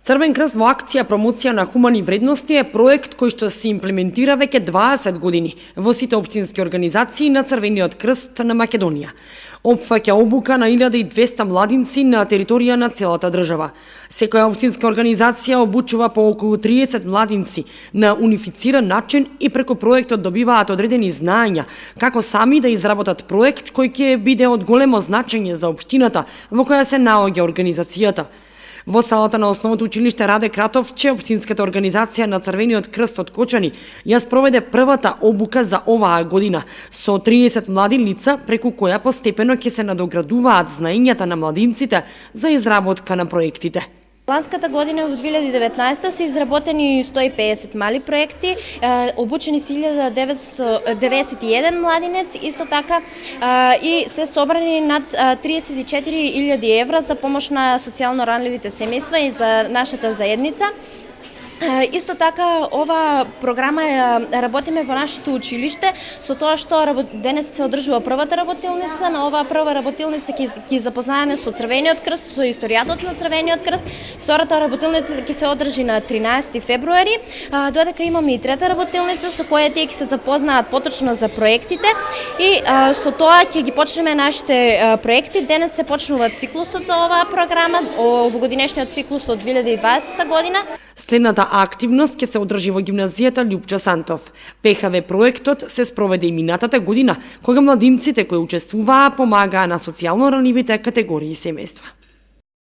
Црвен крст во акција промоција на хумани вредности е проект кој што се имплементира веќе 20 години во сите општински организации на Црвениот крст на Македонија. Опфаќа обука на 1200 младинци на територија на целата држава. Секоја општинска организација обучува по околу 30 младинци на унифициран начин и преку проектот добиваат одредени знаења како сами да изработат проект кој ќе биде од големо значење за општината во која се наоѓа организацијата. Во салата на основното училиште Раде Кратовче, општинската организација на Црвениот крст од Кочани ја спроведе првата обука за оваа година со 30 млади лица, преку која постепено ќе се надоградуваат знаењата на младинците за изработка на проектите. Ланската година во 2019 се изработени 150 мали проекти, обучени се 1991 младинец, исто така и се собрани над 34.000 евра за помош на социјално ранливите семејства и за нашата заедница. Исто така, ова програма работиме во нашето училиште, со тоа што денес се одржува првата работилница. На оваа прва работилница ќе запознаеме со Црвениот крст, со историјатот на Црвениот крст. Втората работилница ќе се одржи на 13 февруари, додека имаме и трета работилница со која тие ќе се запознаат поточно за проектите и со тоа ќе ги почнеме нашите проекти. Денес се почнува циклусот за оваа програма, во годинешниот циклус од 2020 година. Следната активност ќе се одржи во гимназијата Љупчо Сантов. ПХВ проектот се спроведе и минатата година, кога младинците кои учествуваа помагаа на социјално ранливите категории семејства.